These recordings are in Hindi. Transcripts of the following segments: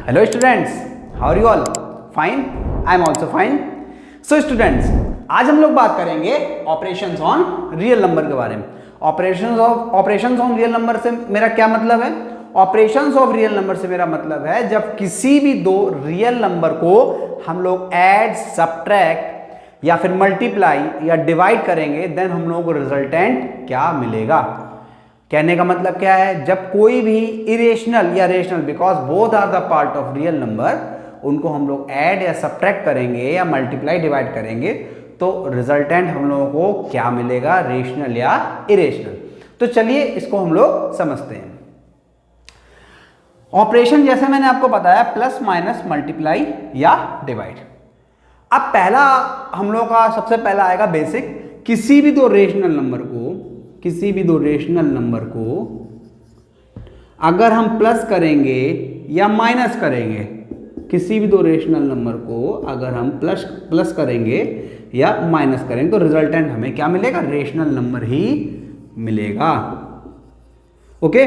Hello students, how are you all? Fine? I am also fine. So students, आज हम लोग बात करेंगे ऑपरेशंस ऑन रियल नंबर के बारे में। ऑपरेशंस ऑन रियल नंबर से मेरा क्या मतलब है? ऑपरेशंस ऑफ रियल नंबर से मेरा मतलब है जब किसी भी दो रियल नंबर को हम लोग ऐड, सब्ट्रैक्ट या फिर मल्टीप्लाई या डिवाइड करेंगे, देन हम लोगों को रिजल्टेंट क्या मिलेगा। कहने का मतलब क्या है? जब कोई भी इरेशनल या rational, because both are the part of real number, उनको हम लोग ऐड या सब्ट्रैक्ट करेंगे या मल्टीप्लाई डिवाइड करेंगे तो रिजल्टेंट हम लोगों को क्या मिलेगा, रेशनल या इरेशनल। तो चलिए इसको हम लोग समझते हैं। ऑपरेशन जैसे मैंने आपको बताया, प्लस माइनस मल्टीप्लाई या डिवाइड। अब पहला हम लोग का सबसे पहला आएगा बेसिक। किसी भी दो रेशनल नंबर को अगर हम प्लस करेंगे या माइनस करेंगे, किसी भी दो रेशनल नंबर को अगर हम प्लस करेंगे या माइनस करेंगे तो रिजल्टेंट हमें क्या मिलेगा? रेशनल नंबर ही मिलेगा। ओके,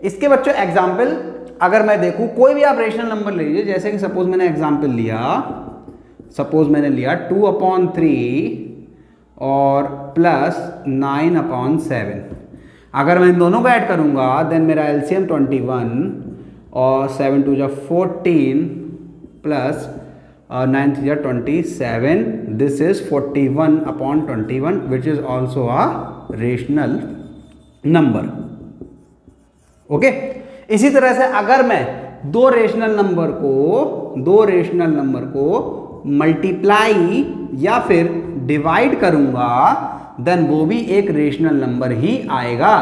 इसके बच्चों एग्जाम्पल अगर मैं देखूं, कोई भी आप रेशनल नंबर ले लीजिए, जैसे कि सपोज मैंने एग्जाम्पल लिया 2/3 और प्लस 9/7। अगर मैं इन दोनों को ऐड करूंगा देन मेरा एलसीएम 21 और 7 2 14 plus 9 3 27। This is 41/21 which is also a rational number. Okay, इसी तरह से अगर मैं दो रेशनल नंबर को मल्टीप्लाई या फिर डिवाइड करूंगा देन वो भी एक रेशनल नंबर ही आएगा।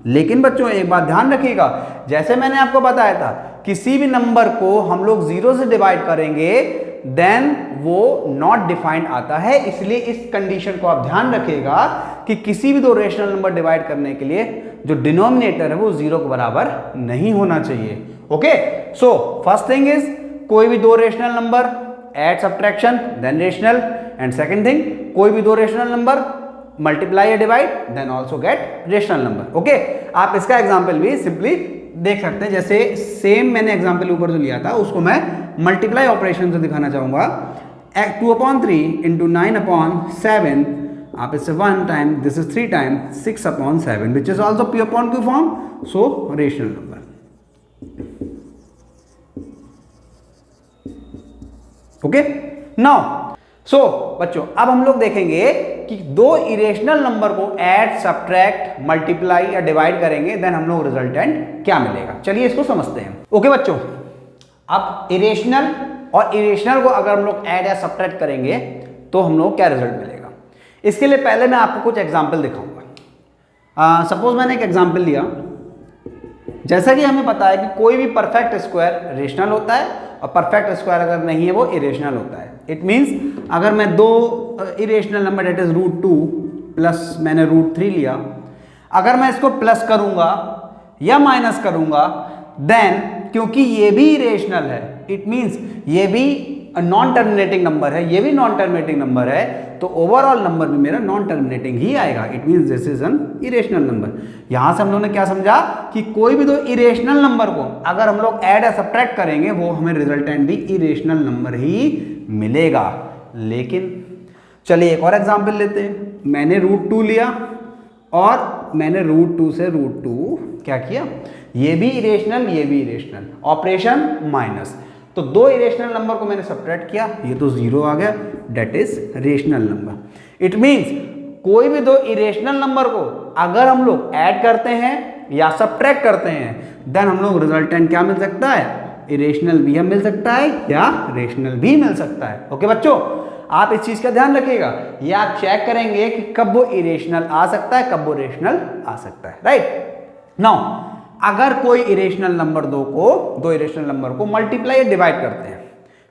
लेकिन बच्चों एक बात ध्यान रखिएगा, जैसे मैंने आपको बताया था, किसी भी नंबर को हम लोग 0 से डिवाइड करेंगे देन वो नॉट डिफाइंड आता है। इसलिए इस कंडीशन को आप ध्यान रखिएगा कि किसी भी दो रेशनल नंबर डिवाइड करने के लिए जो डिनोमिनेटर है वो 0 के बराबर नहीं होना चाहिए। Okay, so first thing is कोई भी दो rational number add, subtraction then rational, and second thing कोई भी दो रेशनल नंबर मल्टीप्लाई या divide then also get rational number. Okay, आप इसका एग्जांपल भी सिंपली देख सकते हैं। जैसे सेम मैंने एग्जांपल ऊपर जो लिया था उसको मैं मल्टीप्लाई ऑपरेशन से दिखाना चाहूंगा। 2/3 इंटू 9/7, आप इससे 1 time, this is 3 time 6/7 which is also P upon Q form, so rational number. Okay, now so बच्चों अब हम लोग देखेंगे कि दो इरेशनल नंबर को ऐड, सब्ट्रैक्ट, मल्टीप्लाई या डिवाइड करेंगे देन हम लोग रिजल्टेंट क्या मिलेगा। चलिए इसको समझते हैं। ओके बच्चों, अब इरेशनल और इरेशनल को अगर हम लोग ऐड या सब्ट्रैक्ट करेंगे तो हम लोग क्या रिजल्ट मिलेगा। इसके लिए पहले मैं आपको कुछ एग्जाम्पल दिखाऊंगा। सपोज मैंने एक एग्जाम्पल लिया, जैसा कि हमें पता है कि कोई भी परफेक्ट स्क्वायर रेशनल होता है और परफेक्ट स्क्वायर अगर नहीं है वो इरेशनल होता है। इट मींस अगर मैं दो irrational number that is √2 plus मैंने √3 लिया, अगर मैं इसको प्लस करूंगा या माइनस करूंगा देन क्योंकि ये भी इरेशनल है, इट मींस ये भी नॉन टर्मिनेटिंग नंबर है, ये भी नॉन टर्मिनेटिंग नंबर है, तो ओवरऑल नंबर भी मेरा नॉन टर्मिनेटिंग ही आएगा। It means this is an irrational number. यहां से हम लोगों ने क्या समझा कि कोई भी दो इरेशनल नंबर को अगर हम लोग ऐड या सब्ट्रैक्ट करेंगे वो हमें रिजल्टेंट भी इरेशनल नंबर ही मिलेगा। लेकिन चलिए एक और एग्जांपल लेते हैं। मैंने √2 लिया और मैंने √2 से √2 क्या किया, ये भी इरेशनल ये भी इरेशनल, ऑपरेशन माइनस, तो दो इरेशनल नंबर को मैंने सब्ट्रैक्ट किया, ये तो 0 आ गया, that is rational number. It means कोई भी दो इरेशनल नंबर को अगर हम लोग ऐड करते हैं या सब्ट्रैक्ट करते हैं देन हम लोग रिजल्टेंट क्या मिल सकता है, इरेशनल भी मिल सकता है या रेशनल भी मिल सकता है। ओके बच्चों, आप इस चीज का ध्यान रखिएगा, ये आप चेक करेंगे कि कब वो इरेशनल आ सकता है, कब वो रेशनल आ सकता है। राइट नाउ अगर कोई इरेशनल नंबर दो इरेशनल नंबर को मल्टीप्लाई या डिवाइड करते हैं,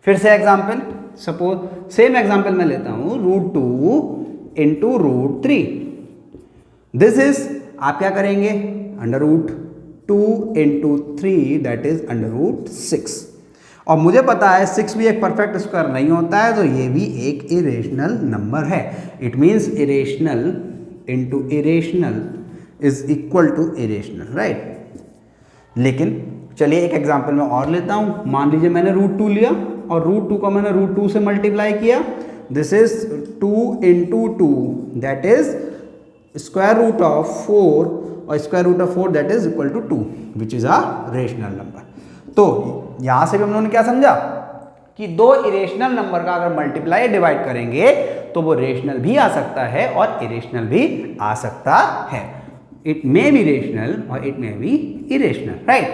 फिर से एग्जांपल, सपोज सेम एग्जांपल मैं लेता हूं √2 इंटू √3। दिस इज आप क्या करेंगे, √2 इंटू 3 दैट इज √6। और मुझे पता है 6 भी एक परफेक्ट स्क्वायर नहीं होता है, तो ये भी एक इरेशनल नंबर है। It means irrational into irrational is equal to irrational, right. लेकिन चलिए एक एग्जांपल में और लेता हूं। मान लीजिए मैंने √2 लिया और √2 को मैंने √2 से मल्टीप्लाई किया। This is 2 into 2 that is square root of 4 और square root of 4 that is equal to 2 which is a rational number. तो यहां से भी हम लोगों ने क्या समझा कि दो इरेशनल नंबर का अगर मल्टीप्लाई डिवाइड करेंगे तो वो रेशनल भी आ सकता है और इरेशनल भी आ सकता है। इट मे बी रेशनल और it may be irrational, right.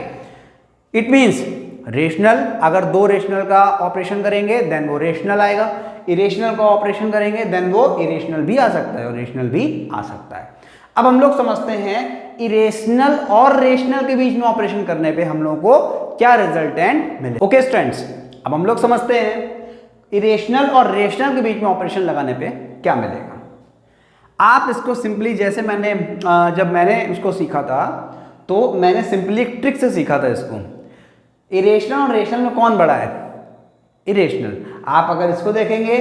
It means rational अगर दो रेशनल का ऑपरेशन करेंगे देन वो रेशनल आएगा, इरेशनल का ऑपरेशन करेंगे देन वो इरेशनल भी आ सकता है और रेशनल भी आ सकता है। अब हम लोग समझते हैं इरेशनल और रेशनल के बीच में ऑपरेशन करने पे हम लोगों को क्या रिजल्टेंट मिले। ओके स्टूडेंट्स, अब हम लोग समझते हैं इरेशनल और रेशनल के बीच में ऑपरेशन लगाने पे क्या मिलेगा। आप इसको सिंपली जैसे मैंने जब मैंने इसको सीखा था तो मैंने सिंपली एक ट्रिक से सीखा था इसको। इरेशनल और रेशनल में कौन बड़ा है? इरेशनल। आप अगर इसको देखेंगे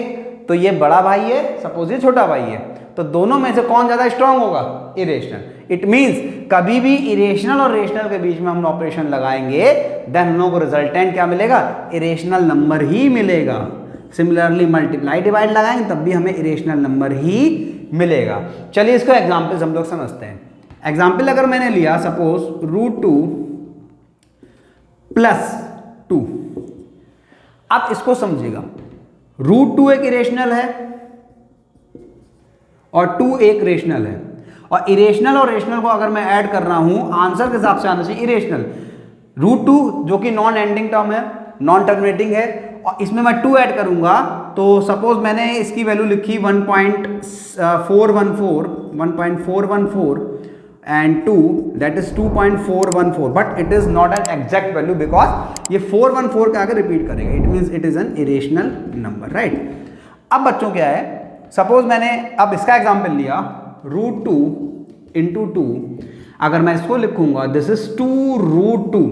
तो ये बड़ा भाई है, सपोज ये छोटा भाई है, तो दोनों में से कौन ज्यादा स्ट्रांग होगा? इरेशनल। इट मींस कभी भी इरेशनल और रेशनल के बीच में हम ऑपरेशन लगाएंगे देन हम लोगों को रिजल्टेंट क्या मिलेगा? इरेशनल नंबर ही मिलेगा। सिमिलरली मल्टीप्लाई डिवाइड लगाएंगे तब भी हमें इरेशनल नंबर ही मिलेगा। चलिए इसको एग्जाम्पल्स हम लोग समझते हैं। एग्जाम्पल अगर मैंने लिया सपोज √2 प्लस 2, आप इसको समझिएगा। √2 एक इरेशनल है और 2 एक रेशनल है, और इरेशनल और रेशनल को अगर मैं ऐड कर रहा हूं आंसर के हिसाब से आना चाहिए इरेशनल। √2 जो कि नॉन एंडिंग टर्म है, नॉन टर्मिनेटिंग है, और इसमें मैं 2 ऐड करूंगा तो सपोज मैंने इसकी वैल्यू लिखी 1.414 and 2 that is 2.414, but it is not an exact value because ये 414 के आगे रिपीट करेगा। It means it is an irrational number, right. अब बच्चों क्या है, सपोज मैंने अब इसका एग्जाम्पल लिया √2 इंटू 2, अगर मैं इसको लिखूंगा दिस इज 2√2,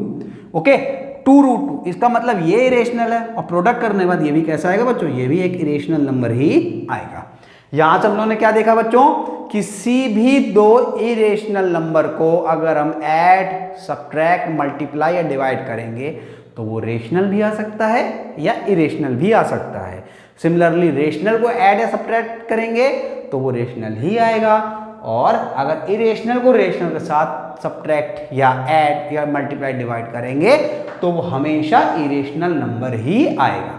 ओके 2√2, इसका मतलब ये इरेशनल है और प्रोडक्ट करने के बाद ये भी कैसा आएगा बच्चों? ये भी एक इरेशनल नंबर ही आएगा। यहां से हम लोगों ने क्या देखा बच्चों? किसी भी दो इरेशनल नंबर को अगर हम ऐड, सब्ट्रैक्ट, मल्टीप्लाई या डिवाइड करेंगे तो वो रेशनल भी आ सकता है या इरेशनल भी आ सकता है। सिमिलरली रेशनल को ऐड या सब्ट्रैक्ट करेंगे तो वो रेशनल ही आएगा, और अगर इरेशनल को रेशनल के साथ सब्ट्रैक्ट या ऐड या मल्टीप्लाई डिवाइड करेंगे तो वो हमेशा इरेशनल नंबर ही आएगा।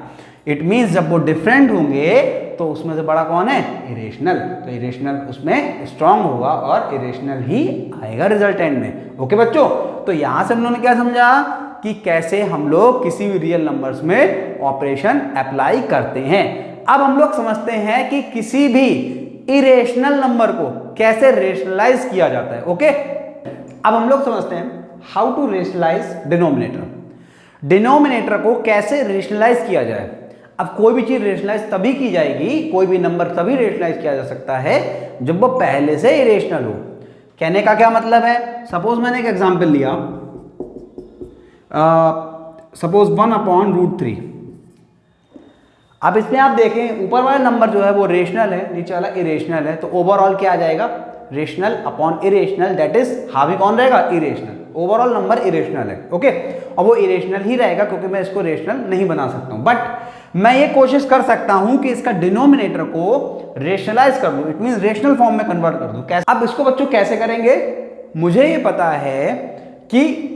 इट मीन्स जब वो डिफरेंट होंगे तो उसमें से बड़ा कौन है? इरेशनल। तो इरेशनल उसमें स्ट्रांग होगा और इरेशनल ही आएगा रिजल्टेंट में। ओके बच्चों, तो यहां से हम लोगों ने क्या समझा कि कैसे हम लोग किसी भी रियल नंबर्स में ऑपरेशन अप्लाई करते हैं। अब हम लोग समझते हैं कि किसी भी इरेशनल नंबर को कैसे रेशनलाइज किया जाता है। ओके, अब हम लोग समझते हैं how to rationalise denominator. Denominator को कैसे रेशनलाइज किया जाए। अब कोई भी चीज रेशनलाइज तभी की जाएगी, कोई भी नंबर तभी रेशनलाइज किया जा सकता है जब वो पहले से इरेशनल हो। कहने का क्या मतलब है? सपोज मैंने एक एग्जांपल लिया, सपोज 1/√3। अब इसमें आप देखें ऊपर वाला नंबर जो है वो रेशनल है, नीचे वाला इरेशनल है, तो ओवरऑल क्या आ जाएगा? Rational upon irrational, that is हावी कौन रहेगा? इरेशनल। ओवरऑल नंबर इरेशनल है, ओके, और वो इरेशनल ही रहेगा क्योंकि मैं इसको रेशनल नहीं बना सकता हूं। बट मैं ये कोशिश कर सकता हूं कि इसका डिनोमिनेटर को रेशनलाइज कर दूं, इट मींस रेशनल फॉर्म में कन्वर्ट कर दूं। कैसे? अब इसको बच्चों कैसे करेंगे? मुझे ये पता है कि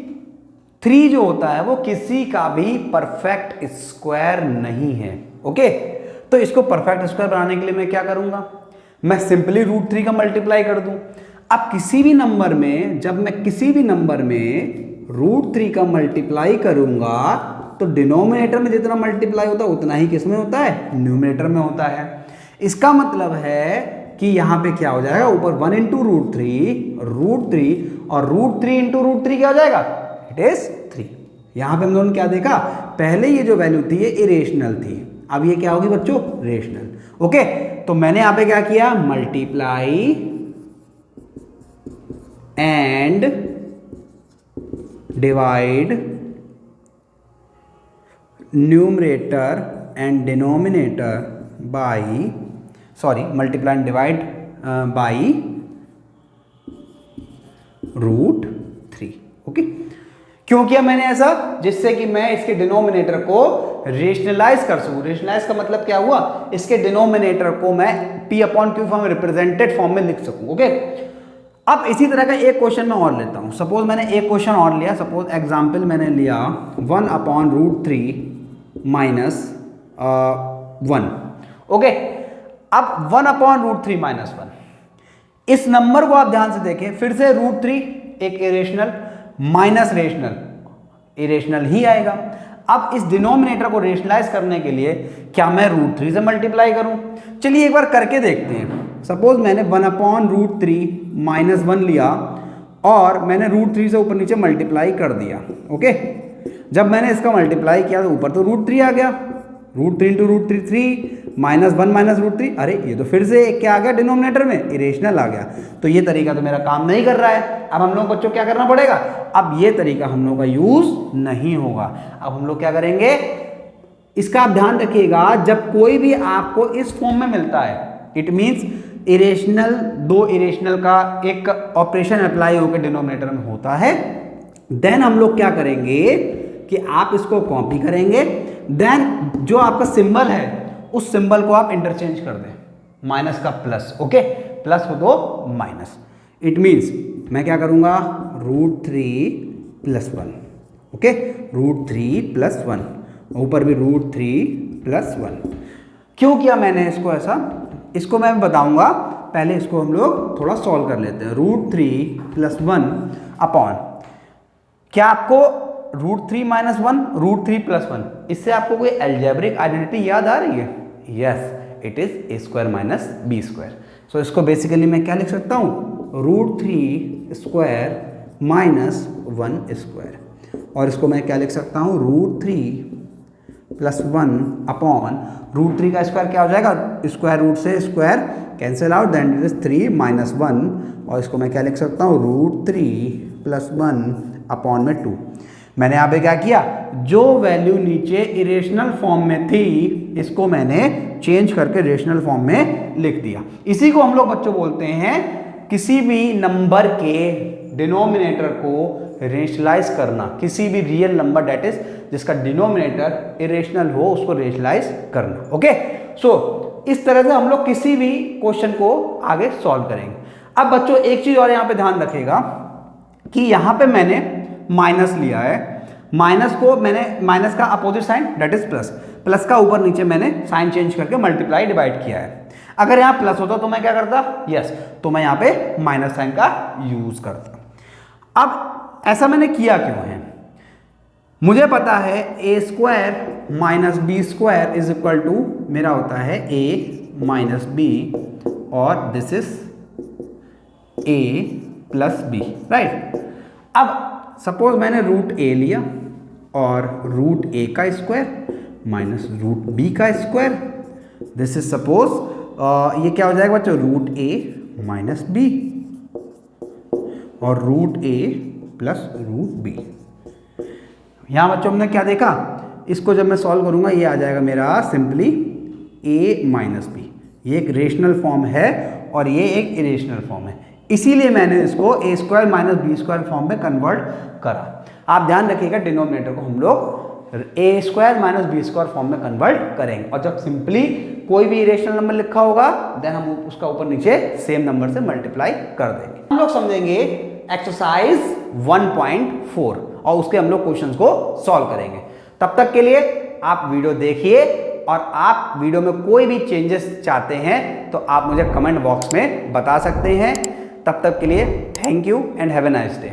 3 जो होता है वो किसी का भी परफेक्ट स्क्वायर नहीं है, ओके। तो इसको परफेक्ट स्क्वायर बनाने के लिए मैं क्या करूंगा? मैं सिंपली √3 का मल्टीप्लाई कर दूं। अब किसी भी नंबर में जब मैं किसी भी नंबर में √3 का मल्टीप्लाई करूंगा तो डिनोमिनेटर में जितना मल्टीप्लाई होता है उतना ही किस में होता है? न्यूमरेटर में होता है। इसका मतलब है कि यहां पे क्या हो जाएगा? ऊपर 1 इंटू √3 और √3 इंटू √3 क्या हो जाएगा? It is 3। यहां पे हम लोगों ने क्या देखा? पहले ये जो वैल्यू थी ये इरेशनल थी, अब ये क्या होगी बच्चों? रेशनल। ओके, तो मैंने यहां पे क्या किया? Multiply and divide numerator and denominator by multiply and divide by √3। Okay, क्यों किया मैंने ऐसा? जिससे कि मैं इसके डिनोमिनेटर को रेशनलाइज कर सकूं। रेशनलाइज का मतलब क्या हुआ? इसके डिनोमिनेटर को मैं P/Q फॉर्म रिप्रेजेंटेड फॉर्म में लिख सकूं। ओके, अब इसी तरह का एक क्वेश्चन मैं और लेता हूं। सपोज मैंने एक क्वेश्चन और लिया। सपोज एग्जांपल मैंने लिया 1/√3 माइनस 1। ओके, अब 1/√3 माइनस 1, इस नंबर को आप ध्यान से देखें, फिर से √3 एक इरेशनल माइनस रेशनल, इरेशनल ही आएगा। अब इस डिनोमिनेटर को रेशनलाइज करने के लिए क्या मैं √3 से मल्टीप्लाई करूं? चलिए एक बार करके देखते हैं। सपोज मैंने 1/√3 माइनस 1 लिया और मैंने √3 से ऊपर नीचे मल्टीप्लाई कर दिया। ओके, जब मैंने इसका मल्टीप्लाई किया तो ऊपर तो √3 आ गया। √3 × √3 3 -1 - √3। अरे ये तो फिर से क्या आ गया डिनोमिनेटर में? इरेशनल आ गया। तो ये तरीका तो मेरा काम नहीं कर रहा है। अब हम लोग बच्चों क्या करना पड़ेगा? अब ये तरीका हम लोग का यूज नहीं होगा। अब हम लोग क्या करेंगे, इसका आप ध्यान रखिएगा, जब कोई भी आपको इस फॉर्म में मिलता है, इट मीन्स इरेशनल, दो इरेशनल का एक ऑपरेशन अप्लाई होकर डिनोमिनेटर में होता है, देन हम लोग क्या करेंगे कि आप इसको कॉपी करेंगे, देन जो आपका सिंबल है उस सिंबल को आप इंटरचेंज कर दें, माइनस का प्लस। ओके, प्लस हो तो माइनस। इट मीन्स मैं क्या करूंगा, √3 + 1। ओके, √3 + 1, ऊपर भी √3 + 1। क्यों किया मैंने इसको ऐसा, इसको मैं बताऊंगा। पहले इसको हम लोग थोड़ा सॉल्व कर लेते हैं। √3 + 1 अपॉन, क्या आपको √3 - 1 √3 + 1, इससे आपको कोई अलजेब्रिक आइडेंटिटी याद आ रही है? Yes, it is a² - b²। सो इसको बेसिकली मैं क्या लिख सकता हूँ, √3² - 1²। और इसको मैं क्या लिख सकता हूँ, √3 + 1 अपॉन √3 का स्क्वायर क्या हो जाएगा, स्क्वायर रूट से square cancel out, then it is 3 - 1। और इसको मैं क्या लिख सकता हूँ, √3 + 1 अपॉन में 2। मैंने यहाँ पे क्या किया, जो वैल्यू नीचे इरेशनल फॉर्म में थी इसको मैंने चेंज करके रेशनल फॉर्म में लिख दिया। इसी को हम लोग बच्चों बोलते हैं किसी भी नंबर के डिनोमिनेटर को रेशनलाइज करना। किसी भी रियल नंबर दैट इज जिसका डिनोमिनेटर इरेशनल हो उसको रेशनलाइज करना। ओके, सो इस तरह से हम लोग किसी भी क्वेश्चन को आगे सॉल्व करेंगे। अब बच्चों एक चीज और यहाँ पे ध्यान रखिएगा कि यहाँ पे मैंने माइनस लिया है, माइनस को मैंने माइनस का opposite sign that is plus, plus का ऊपर नीचे मैंने साइन चेंज करके मल्टीप्लाई डिवाइड किया है। अगर यहाँ प्लस होता तो मैं क्या करता, यस, तो मैं यहाँ पे माइनस साइन का यूज करता। अब ऐसा मैंने किया क्यों है, मुझे पता है a² - b² is equal to मेरा होता है a - b और this is a + b, right. अब सपोज मैंने √a लिया और √a का स्क्वायर माइनस √b का स्क्वायर, दिस इज सपोज ये क्या हो जाएगा बच्चों, √a - b और √a + √b। यहाँ बच्चों हमने क्या देखा, इसको जब मैं सॉल्व करूंगा ये आ जाएगा मेरा सिंपली a - b। ये एक रेशनल फॉर्म है और ये एक इरेशनल फॉर्म है, इसीलिए मैंने इसको a² - b² फॉर्म में कन्वर्ट करा। आप ध्यान रखिएगा डिनोमिनेटर को हम लोग a² - b² फॉर्म में कन्वर्ट करेंगे, और जब सिंपली कोई भी इरेशनल नंबर लिखा होगा देन हम उसका ऊपर नीचे सेम नंबर से मल्टीप्लाई कर देंगे। हम लोग समझेंगे एक्सरसाइज 1.4 और उसके हम लोग क्वेश्चंस को सॉल्व करेंगे। तब तक के लिए आप वीडियो देखिए, और आप वीडियो में कोई भी चेंजेस चाहते हैं तो आप मुझे कमेंट बॉक्स में बता सकते हैं। तब तक के लिए thank you and have a nice day.